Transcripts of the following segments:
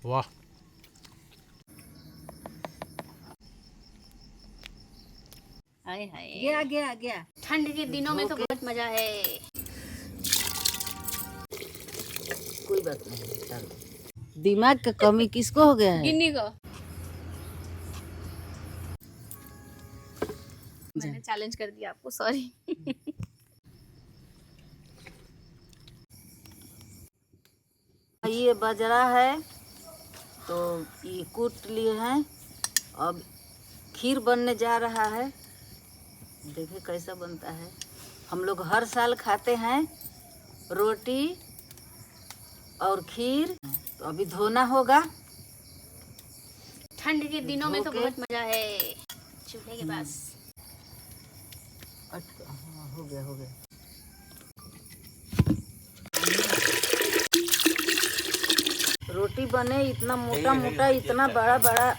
वाह। हाय हाय, गया गया गया। ठंड के दिनों में तो बहुत मजा है। कोई बात नहीं, चलो। दिमाग का कमी किसको हो गया है? गिन्नी को मैंने चैलेंज कर दिया आपको, सॉरी। ये बाजरा है तो ये कूट लिए हैं। अब खीर बनने जा रहा है, देखिए कैसा बनता है। हम लोग हर साल खाते हैं रोटी और खीर। तो अभी धोना होगा। ठंड के दिनों में तो बहुत मजा है चूल्हे के पास। हाँ, हो गया हो गया। रोटी बने इतना मोटा मोटा, इतना बड़ा बड़ा।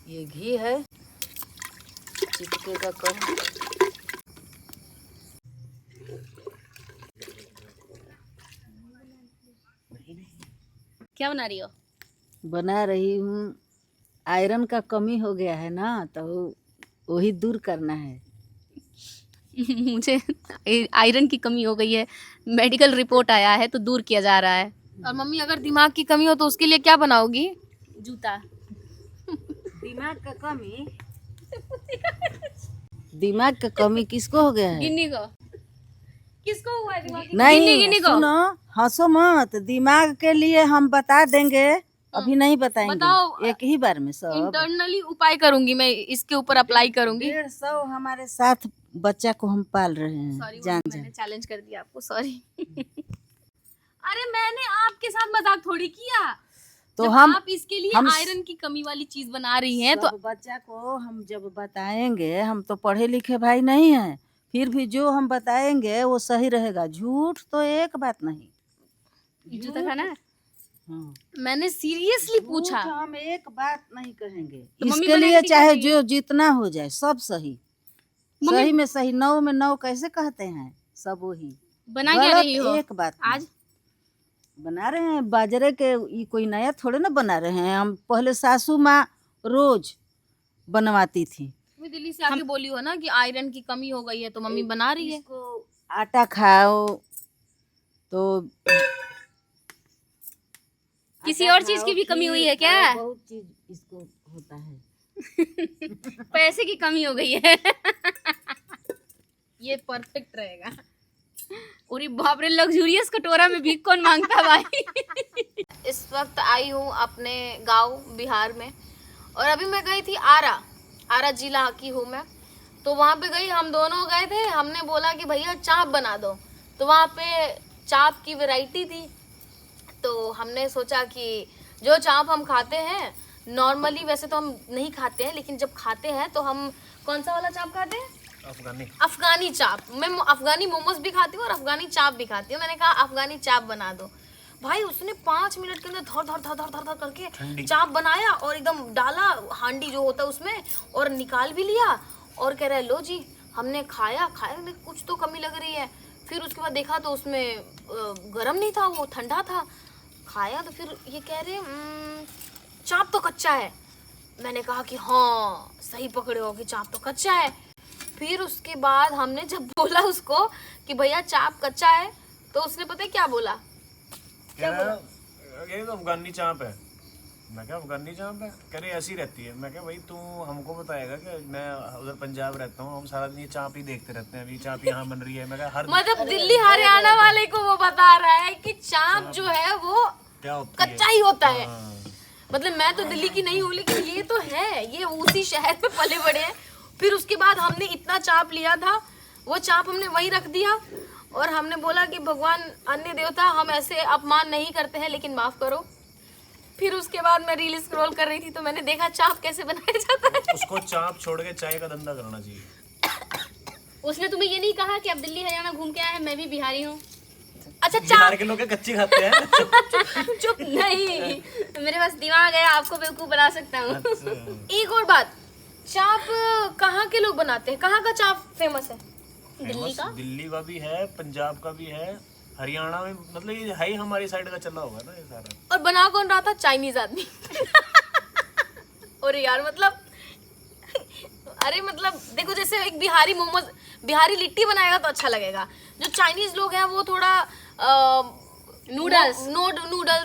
ये घी है, चिपके का कम। क्या बना रही हो? बना रही हूँ, आयरन का कमी हो गया है ना, तो वही दूर करना है। मुझे आयरन की कमी हो गई है, मेडिकल रिपोर्ट आया है तो दूर किया जा रहा है। और मम्मी अगर दिमाग की कमी हो तो उसके लिए क्या बनाओगी? जूता। दिमाग का कमी दिमाग का कमी किसको हो गया है? गिन्नी को। किसको हुआ है दिमाग की? नहीं गिन्नी को। सुनो, हंसो मत। दिमाग के लिए हम बता देंगे, अभी नहीं बताएंगे। बताओ। एक ही बार में सब। इंटरनली उपाय करूंगी मैं, इसके ऊपर अप्लाई करूंगी। 150 हमारे साथ बच्चा को हम पाल रहे हैं। सॉरी जान मैंने चैलेंज कर दिया आपको, सॉरी। अरे मैंने आपके साथ मजाक थोड़ी किया। तो जब हम आप इसके लिए हम आयरन की कमी वाली चीज बना रही हैं तो सब बच्चा को हम जब बताएंगे, हम तो पढ़े लिखे भाई नहीं हैं, फिर भी जो हम बताएंगे वो सही रहेगा। झूठ तो एक बात नहीं। जूता खाना है? हाँ। मैंने सीरियसली पूछा। हम एक बात नहीं कहेंगे। तो मम्मी इसके लिए बनाएगी क्या चाहे नहीं? जो जितना हो जाए सब सही। मम्मी सही में सही, 9 में 9 कैसे कहते हैं, सब वही। बना क्या गलत रही हो एक बात नहीं। आज? बना रहे हैं बाजरे के। ये कोई नया थोड़े ना बना रहे हैं। हम पहले सासू माँ रोज बनवाती थी। मैं दिल्ली से आके बोली हो ना कि आयरन की कमी हो गई है तो मम्मी बना रही है। इसको आटा खाओ तो किसी आटा और चीज खाओ, की भी कमी हुई खीर है क्या? खाओ, बहुत चीज इसको होता है। पैसे की कमी हो गई है। ये परफेक्ट रहेगा। अरे बाप रे, लग्जूरियस कटोरा में भीख कौन मांगता है भाई। इस वक्त आई हूँ अपने गांव बिहार में, और अभी मैं गई थी आरा जिला की हूँ मैं। तो वहाँ पे गई, हम दोनों गए थे। हमने बोला कि भैया चाप बना दो, तो वहाँ पे चाप की वैरायटी थी। तो हमने सोचा कि जो चाप हम खाते हैं नॉर्मली, वैसे तो हम नहीं खाते हैं, लेकिन जब खाते हैं तो हम कौन सा वाला चाप खाते हैं? अफगानी चाप। मैं अफगानी मोमोज भी खाती हूँ और अफगानी चाप भी खाती हूँ। मैंने कहा अफगानी चाप बना दो। भाई उसने 5 मिनट के अंदर धर धर धर धर धर धर करके चाप बनाया और एकदम डाला हांडी जो होता है उसमें, और निकाल भी लिया। और कह रहे लो जी, हमने खाया कुछ तो कमी लग रही है। फिर उसके बाद देखा तो उसमें गर्म नहीं था, वो ठंडा था। खाया तो फिर ये कह रहे चाप तो कच्चा है। मैंने कहा कि हाँ सही पकड़े हो कि चाप तो कच्चा है। फिर उसके बाद हमने जब बोला उसको कि भैया चाप कच्चा है, तो उसने पता है क्या बोला? क्या बोला? ये तो अफगानी चाप है। मैं क्या अफगानी चाप है? कह रहे ऐसी रहती है। मैं क्या भाई तू हमको बताएगा कि मैं उधर पंजाब रहता हूँ, हम सारा दिन ये चाप ही देखते रहते हैं, अभी चाप यहाँ बन रही है। मैं क्या हर मतलब दिल्ली हरियाणा वाले को वो बता रहा है कि चाप जो है वो क्या होती कच्चा ही होता है। हाँ। मतलब मैं तो दिल्ली की नहीं हूँ, लेकिन ये तो है, ये उसी शहर में पले बड़े हैं। फिर उसके बाद हमने इतना चाप लिया था, वो चाप हमने वहीं रख दिया और हमने बोला कि भगवान अन्य देवता, हम ऐसे अपमान नहीं करते हैं, लेकिन माफ करो। फिर उसके बाद मैं रील स्क्रॉल कर रही थी तो मैंने देखा चाप कैसे बनाया जाता है। उसको चाप छोड़ के चाय का धंधा करना चाहिए। उसने तुम्हें ये नहीं कहा कि अब दिल्ली हरियाणा घूम के आया है, मैं भी बिहारी हूँ? अच्छा बिहार के लोग क्या कच्ची खाते हैं? चुप नहीं, मेरे पास दिमाग है, आपको बेवकूफ बना सकता हूँ। अच्छा। एक और बात, चाप कहाँ के लोग बनाते हैं? कहाँ का चाप फेमस है? दिल्ली का? दिल्ली का भी है, पंजाब का भी है, हरियाणा में, मतलब ये है ही हमारी साइड का चला होगा ना ये सारा। और बना कौन रहा था? चाइनीज आदमी। और यार मतलब अरे मतलब देखो, जैसे एक बिहारी मोमोज, बिहारी लिट्टी बनाएगा तो अच्छा लगेगा। जो चाइनीज लोग हैं वो थोड़ा नूडल्स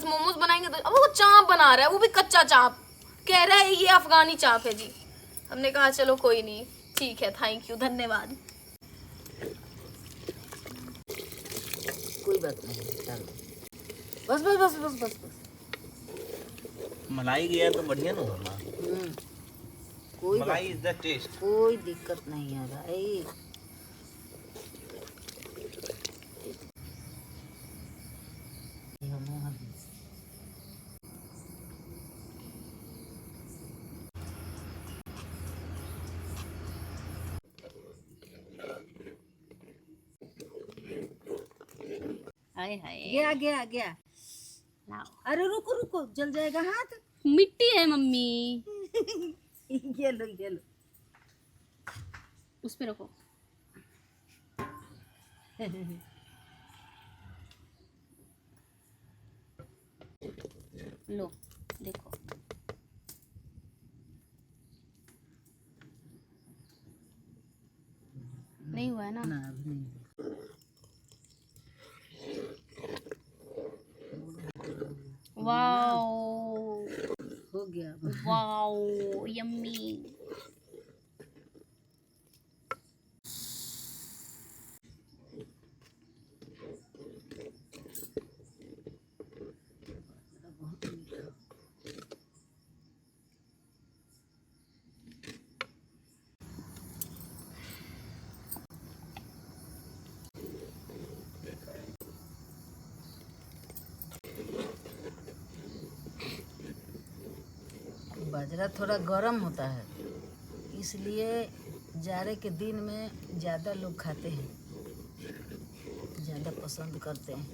मोमोज बनाएंगे तो, अब वो चाप बना रहा है, वो भी कच्चा चाप, कह रहा है ये अफगानी चाप है जी। हमने कहा चलो कोई नहीं, ठीक है, थैंक यू, धन्यवाद। कोई बात नहीं, चलो बस बस बस बस बस बस। मलाई गया तो बढ़िया ना होगा। कोई बात मलाई इज द टेस्ट। कोई दिक्कत नहीं है भाई। हाय हाय, गया गया गया। लाओ। अरे रुको रुको, जल जाएगा हाथ। मिट्टी है मम्मी, ये लो ये लो। उस पे रखो। लो देखो, नहीं हुआ है ना? ना अभी नहीं। वाओ हो गया। Wow, yummy. बाजरा थोड़ा गर्म होता है, इसलिए जाड़े के दिन में ज़्यादा लोग खाते हैं, ज़्यादा पसंद करते हैं।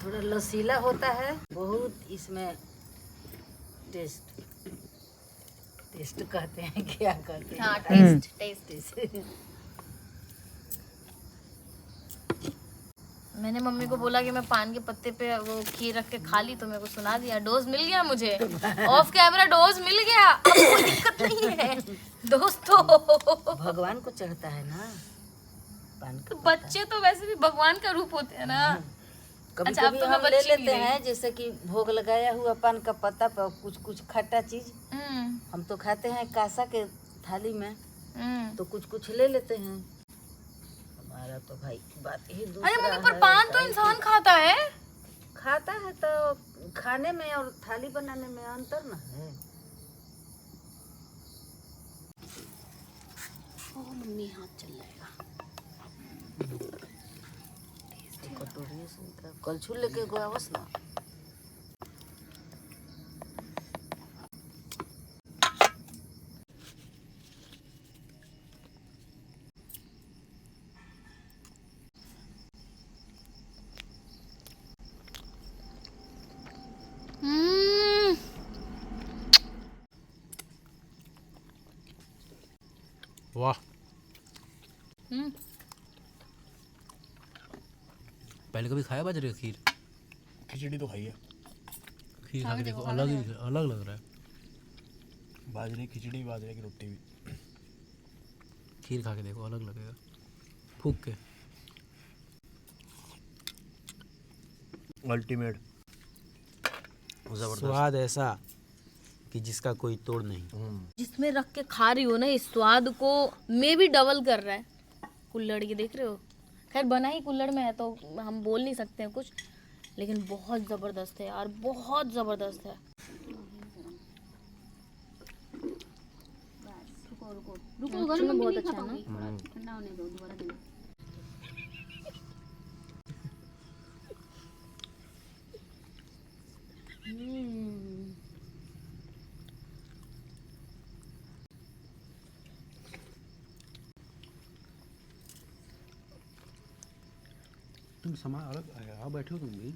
थोड़ा लसीला होता है, बहुत इसमें टेस्ट टेस्ट कहते हैं, क्या कहते हैं? हाँ, टेस्ट टेस्ट। मैंने मम्मी को बोला कि मैं पान के पत्ते पे वो खीर रख के खा ली, तो मेरे को सुना दिया, डोज मिल गया मुझे, ऑफ कैमरा डोज मिल गया, अब कोई दिक्कत नहीं है दोस्तों। भगवान को चढ़ता है ना पान का। बच्चे तो वैसे भी भगवान का रूप होते हैं ना। कभी अच्छा, अब कभी तो मैं हम ले बच्ची लेते नहीं हैं, जैसे कि भोग लगाया हुआ पान का पत्ता पर कुछ कुछ खट्टा चीज हम तो खाते हैं कासा के थाली में, तो कुछ कुछ ले लेते हैं। हमारा तो भाई बात ही दूसरा अरे मम्मी, है। पर पान तो इंसान खाता है। खाता है तो खाने में और थाली बनाने में अंतर ना है। ओ मम्मी, हाथ चल जाएगा। कटोरी से कलछू लेके गोवावस ना। वाह, पहले कभी खाया बाजरे का खीर? खिचड़ी तो खाई है। खीर खा के देखो, अलग लग रहा है। बाजरे की खिचड़ी, बाजरे की रोटी भी। खीर खा के देखो, अलग लगेगा, फूक के। अल्टीमेट, जबरदस्त स्वाद ऐसा कि जिसका कोई तोड़ नहीं। जिसमें रख के खा रही हो ना, इस स्वाद को मैं भी डबल कर रहा है। कुल्हड़ ये देख रहे हो, खैर बना ही कुल्हड़ में है तो हम बोल नहीं सकते हैं कुछ, लेकिन बहुत जबरदस्त है यार, बहुत जबरदस्त है। रुको घर में बहुत अच्छा है ना। तुम समा अलग आ बैठे हो तुम भी